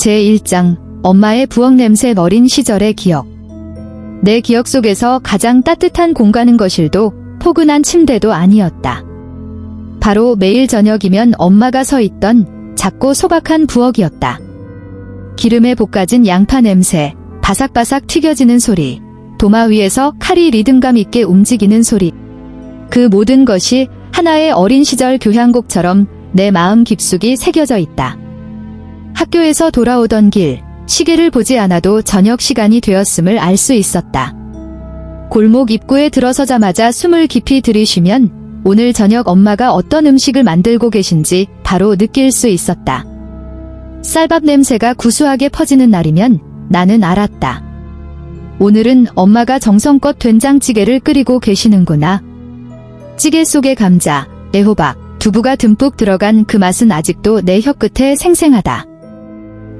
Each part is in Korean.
제1장 엄마의 부엌 냄새 어린 시절의 기억. 내 기억 속에서 가장 따뜻한 공간은 거실도 포근한 침대도 아니었다. 바로 매일 저녁이면 엄마가 서 있던 작고 소박한 부엌이었다. 기름에 볶아진 양파 냄새, 바삭바삭 튀겨지는 소리, 도마 위에서 칼이 리듬감 있게 움직이는 소리. 그 모든 것이 하나의 어린 시절 교향곡처럼 내 마음 깊숙이 새겨져 있다. 학교에서 돌아오던 길, 시계를 보지 않아도 저녁 시간이 되었음을 알 수 있었다. 골목 입구에 들어서자마자 숨을 깊이 들이쉬면 오늘 저녁 엄마가 어떤 음식을 만들고 계신지 바로 느낄 수 있었다. 쌀밥 냄새가 구수하게 퍼지는 날이면 나는 알았다. 오늘은 엄마가 정성껏 된장찌개를 끓이고 계시는구나. 찌개 속에 감자, 애호박, 두부가 듬뿍 들어간 그 맛은 아직도 내 혀끝에 생생하다.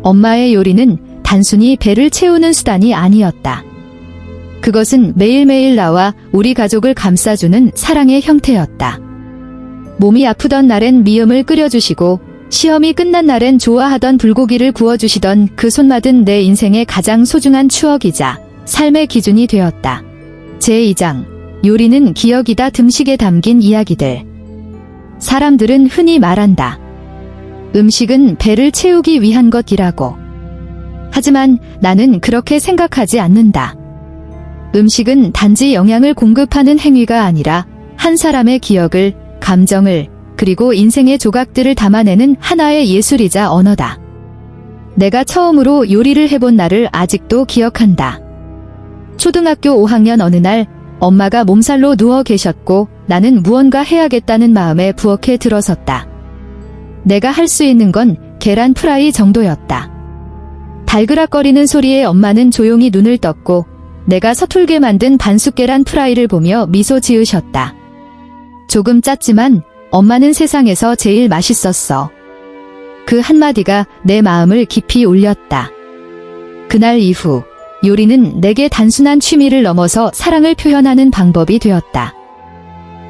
엄마의 요리는 단순히 배를 채우는 수단이 아니었다. 그것은 매일매일 나와 우리 가족을 감싸주는 사랑의 형태였다. 몸이 아프던 날엔 미음을 끓여주시고 시험이 끝난 날엔 좋아하던 불고기를 구워주시던 그 손맛은 내 인생의 가장 소중한 추억이자 삶의 기준이 되었다. 제2장 요리는 기억이다. 듬식에 담긴 이야기들. 사람들은 흔히 말한다. 음식은 배를 채우기 위한 것이라고. 하지만 나는 그렇게 생각하지 않는다. 음식은 단지 영양을 공급하는 행위가 아니라 한 사람의 기억을, 감정을, 그리고 인생의 조각들을 담아내는 하나의 예술이자 언어다. 내가 처음으로 요리를 해본 날을 아직도 기억한다. 초등학교 5학년 어느 날 엄마가 몸살로 누워 계셨고 나는 무언가 해야겠다는 마음에 부엌에 들어섰다. 내가 할 수 있는 건 계란 프라이 정도였다. 달그락거리는 소리에 엄마는 조용히 눈을 떴고 내가 서툴게 만든 반숙 계란 프라이를 보며 미소 지으셨다. 조금 짰지만 엄마는 세상에서 제일 맛있었어. 그 한마디가 내 마음을 깊이 울렸다. 그날 이후 요리는 내게 단순한 취미를 넘어서 사랑을 표현하는 방법이 되었다.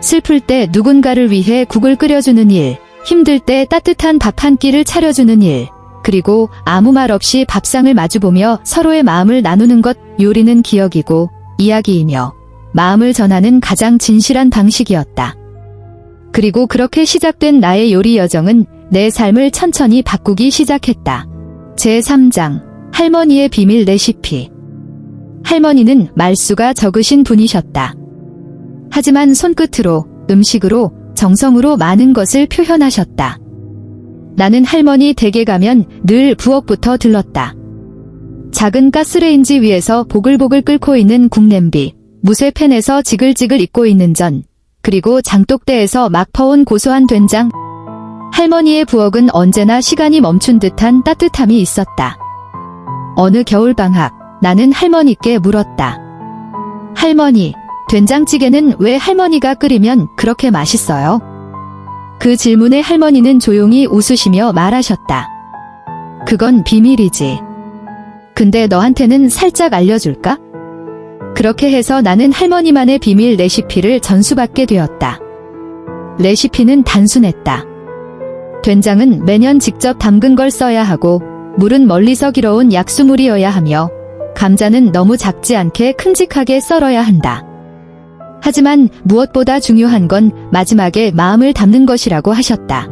슬플 때 누군가를 위해 국을 끓여주는 일, 힘들 때 따뜻한 밥 한 끼를 차려주는 일, 그리고 아무 말 없이 밥상을 마주보며 서로의 마음을 나누는 것, 요리는 기억이고 이야기이며 마음을 전하는 가장 진실한 방식이었다. 그리고 그렇게 시작된 나의 요리 여정은 내 삶을 천천히 바꾸기 시작했다. 제3장 할머니의 비밀 레시피. 할머니는 말수가 적으신 분이셨다. 하지만 손끝으로, 음식으로, 정성으로 많은 것을 표현하셨다. 나는 할머니 댁에 가면 늘 부엌부터 들렀다. 작은 가스레인지 위에서 보글보글 끓고 있는 국냄비, 무쇠팬에서 지글지글 익고 있는 전, 그리고 장독대에서 막 퍼온 고소한 된장. 할머니의 부엌은 언제나 시간이 멈춘 듯한 따뜻함이 있었다. 어느 겨울방학, 나는 할머니께 물었다. 할머니, 된장찌개는 왜 할머니가 끓이면 그렇게 맛있어요? 그 질문에 할머니는 조용히 웃으시며 말하셨다. 그건 비밀이지. 근데 너한테는 살짝 알려줄까? 그렇게 해서 나는 할머니만의 비밀 레시피를 전수받게 되었다. 레시피는 단순했다. 된장은 매년 직접 담근 걸 써야 하고, 물은 멀리서 길어온 약수물이어야 하며, 감자는 너무 작지 않게 큼직하게 썰어야 한다. 하지만 무엇보다 중요한 건 마지막에 마음을 담는 것이라고 하셨다.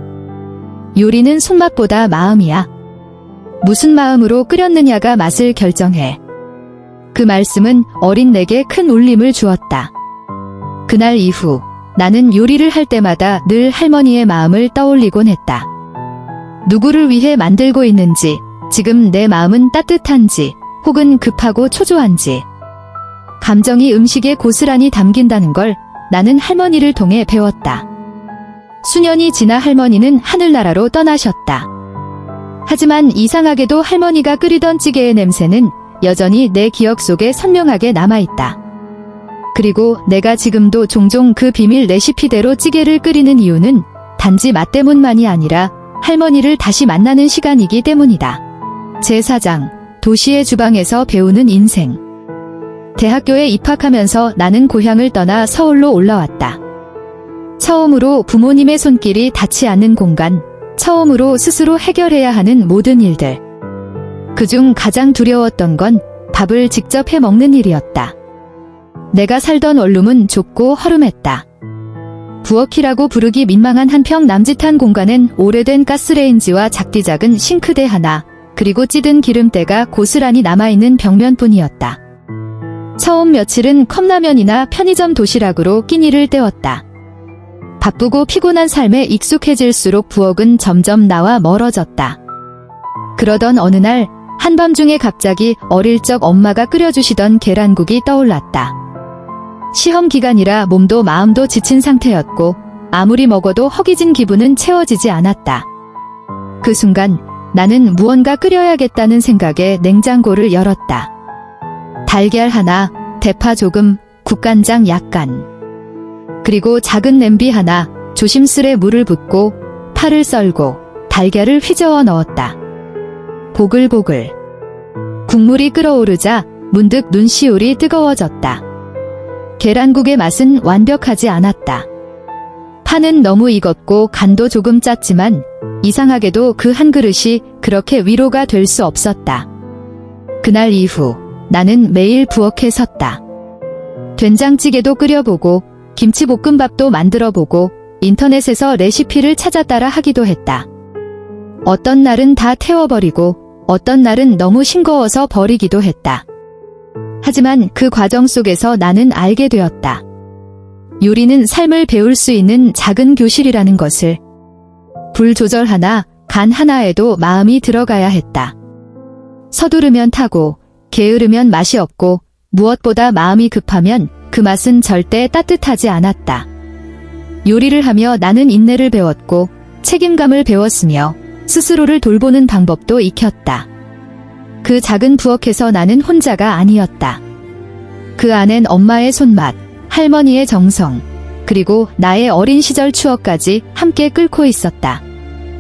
요리는 손맛보다 마음이야. 무슨 마음으로 끓였느냐가 맛을 결정해. 그 말씀은 어린 내게 큰 울림을 주었다. 그날 이후 나는 요리를 할 때마다 늘 할머니의 마음을 떠올리곤 했다. 누구를 위해 만들고 있는지, 지금 내 마음은 따뜻한지, 혹은 급하고 초조한지. 감정이 음식에 고스란히 담긴다는 걸 나는 할머니를 통해 배웠다. 수년이 지나 할머니는 하늘나라로 떠나셨다. 하지만 이상하게도 할머니가 끓이던 찌개의 냄새는 여전히 내 기억 속에 선명하게 남아있다. 그리고 내가 지금도 종종 그 비밀 레시피대로 찌개를 끓이는 이유는 단지 맛 때문만이 아니라 할머니를 다시 만나는 시간이기 때문이다. 제4장 도시의 주방에서 배우는 인생. 대학교에 입학하면서 나는 고향을 떠나 서울로 올라왔다. 처음으로 부모님의 손길이 닿지 않는 공간, 처음으로 스스로 해결해야 하는 모든 일들. 그중 가장 두려웠던 건 밥을 직접 해 먹는 일이었다. 내가 살던 원룸은 좁고 허름했다. 부엌이라고 부르기 민망한 한평 남짓한 공간엔 오래된 가스레인지와 작디작은 싱크대 하나, 그리고 찌든 기름때가 고스란히 남아있는 벽면뿐이었다. 처음 며칠은 컵라면이나 편의점 도시락으로 끼니를 때웠다. 바쁘고 피곤한 삶에 익숙해질수록 부엌은 점점 나와 멀어졌다. 그러던 어느 날 한밤중에 갑자기 어릴 적 엄마가 끓여주시던 계란국이 떠올랐다. 시험 기간이라 몸도 마음도 지친 상태였고 아무리 먹어도 허기진 기분은 채워지지 않았다. 그 순간 나는 무언가 끓여야겠다는 생각에 냉장고를 열었다. 달걀 하나, 대파 조금, 국간장 약간. 그리고 작은 냄비 하나, 조심스레 물을 붓고 파를 썰고 달걀을 휘저어 넣었다. 보글보글. 국물이 끓어오르자 문득 눈시울이 뜨거워졌다. 계란국의 맛은 완벽하지 않았다. 파는 너무 익었고 간도 조금 짰지만 이상하게도 그 한 그릇이 그렇게 위로가 될 수 없었다. 그날 이후 나는 매일 부엌에 섰다. 된장찌개도 끓여보고 김치볶음밥도 만들어보고 인터넷에서 레시피를 찾아 따라 하기도 했다. 어떤 날은 다 태워버리고 어떤 날은 너무 싱거워서 버리기도 했다. 하지만 그 과정 속에서 나는 알게 되었다. 요리는 삶을 배울 수 있는 작은 교실이라는 것을. 불 조절 하나, 간 하나에도 마음이 들어가야 했다. 서두르면 타고, 게으르면 맛이 없고, 무엇보다 마음이 급하면 그 맛은 절대 따뜻하지 않았다. 요리를 하며 나는 인내를 배웠고, 책임감을 배웠으며, 스스로를 돌보는 방법도 익혔다. 그 작은 부엌에서 나는 혼자가 아니었다. 그 안엔 엄마의 손맛, 할머니의 정성, 그리고 나의 어린 시절 추억까지 함께 끓고 있었다.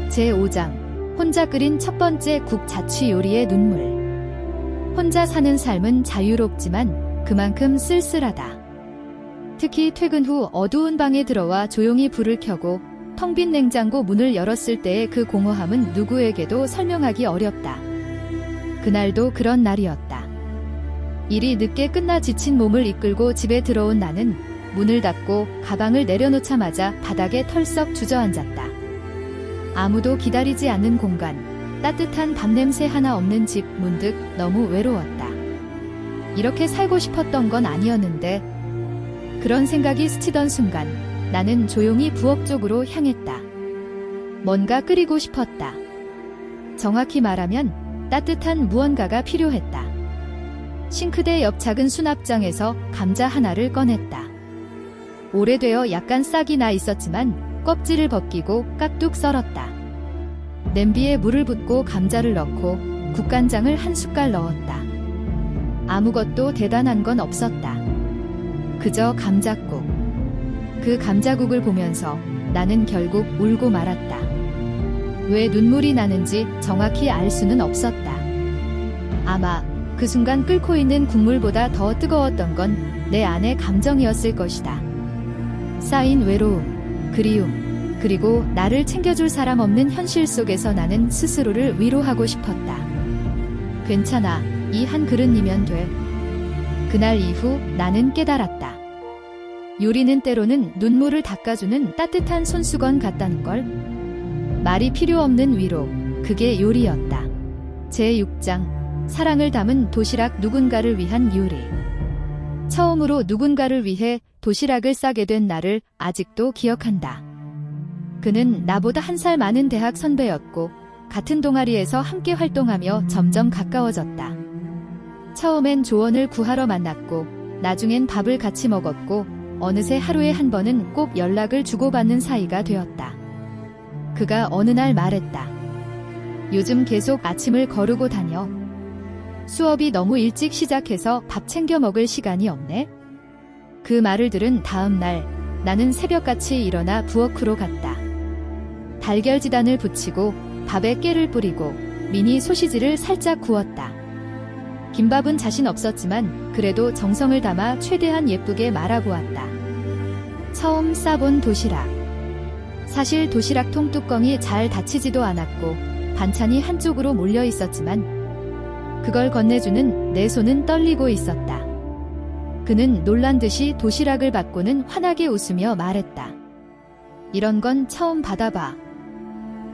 제5장, 혼자 끓인 첫 번째 국 자취 요리의 눈물. 혼자 사는 삶은 자유롭지만 그만큼 쓸쓸하다. 특히 퇴근 후 어두운 방에 들어와 조용히 불을 켜고 텅 빈 냉장고 문을 열었을 때의 그 공허함은 누구에게도 설명하기 어렵다. 그날도 그런 날이었다. 일이 늦게 끝나 지친 몸을 이끌고 집에 들어온 나는 문을 닫고 가방을 내려놓자마자 바닥에 털썩 주저앉았다. 아무도 기다리지 않는 공간, 따뜻한 밥냄새 하나 없는 집, 문득 너무 외로웠다. 이렇게 살고 싶었던 건 아니었는데 그런 생각이 스치던 순간 나는 조용히 부엌 쪽으로 향했다. 뭔가 끓이고 싶었다. 정확히 말하면 따뜻한 무언가가 필요했다. 싱크대 옆 작은 수납장에서 감자 하나를 꺼냈다. 오래되어 약간 싹이 나 있었지만 껍질을 벗기고 깍둑 썰었다. 냄비에 물을 붓고 감자를 넣고 국간장을 한 숟갈 넣었다. 아무것도 대단한 건 없었다. 그저 감자국. 그 감자국을 보면서 나는 결국 울고 말았다. 왜 눈물이 나는지 정확히 알 수는 없었다. 아마 그 순간 끓고 있는 국물보다 더 뜨거웠던 건 내 안의 감정이었을 것이다. 쌓인 외로움, 그리움, 그리고 나를 챙겨줄 사람 없는 현실 속에서 나는 스스로를 위로하고 싶었다. 괜찮아, 이 한 그릇이면 돼. 그날 이후 나는 깨달았다. 요리는 때로는 눈물을 닦아주는 따뜻한 손수건 같다는 걸. 말이 필요 없는 위로, 그게 요리였다. 제6장, 사랑을 담은 도시락. 누군가를 위한 요리. 처음으로 누군가를 위해 도시락을 싸게 된 나를 아직도 기억한다. 그는 나보다 한 살 많은 대학 선배였고 같은 동아리에서 함께 활동하며 점점 가까워졌다. 처음엔 조언을 구하러 만났고 나중엔 밥을 같이 먹었고 어느새 하루에 한 번은 꼭 연락을 주고받는 사이가 되었다. 그가 어느 날 말했다. 요즘 계속 아침을 거르고 다녀. 수업이 너무 일찍 시작해서 밥 챙겨 먹을 시간이 없네. 그 말을 들은 다음 날 나는 새벽같이 일어나 부엌으로 갔다. 달걀 지단을 붙이고 밥에 깨를 뿌리고 미니 소시지를 살짝 구웠다. 김밥은 자신 없었지만 그래도 정성을 담아 최대한 예쁘게 말아보았다. 처음 싸본 도시락. 사실 도시락통 뚜껑이 잘 닫히지도 않았고 반찬이 한쪽으로 몰려 있었지만 그걸 건네주는 내 손은 떨리고 있었다. 그는 놀란 듯이 도시락을 받고는 환하게 웃으며 말했다. 이런 건 처음 받아봐.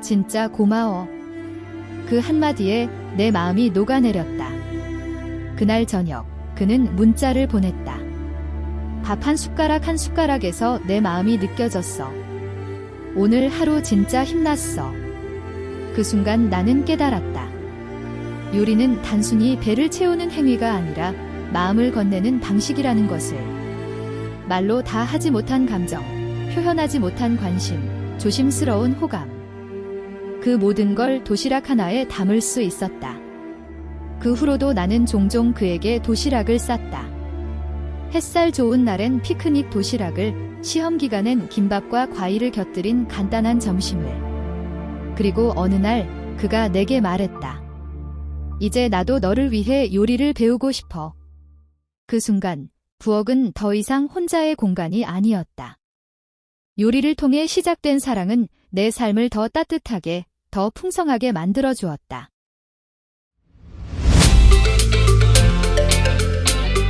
진짜 고마워. 그 한마디에 내 마음이 녹아내렸다. 그날 저녁, 그는 문자를 보냈다. 밥 한 숟가락 한 숟가락에서 내 마음이 느껴졌어. 오늘 하루 진짜 힘났어. 그 순간 나는 깨달았다. 요리는 단순히 배를 채우는 행위가 아니라 마음을 건네는 방식이라는 것을. 말로 다 하지 못한 감정, 표현하지 못한 관심, 조심스러운 호감. 그 모든 걸 도시락 하나에 담을 수 있었다. 그 후로도 나는 종종 그에게 도시락을 쌌다. 햇살 좋은 날엔 피크닉 도시락을, 시험 기간엔 김밥과 과일을 곁들인 간단한 점심을. 그리고 어느 날 그가 내게 말했다. 이제 나도 너를 위해 요리를 배우고 싶어. 그 순간 부엌은 더 이상 혼자의 공간이 아니었다. 요리를 통해 시작된 사랑은 내 삶을 더 따뜻하게, 더 풍성하게 만들어 주었다.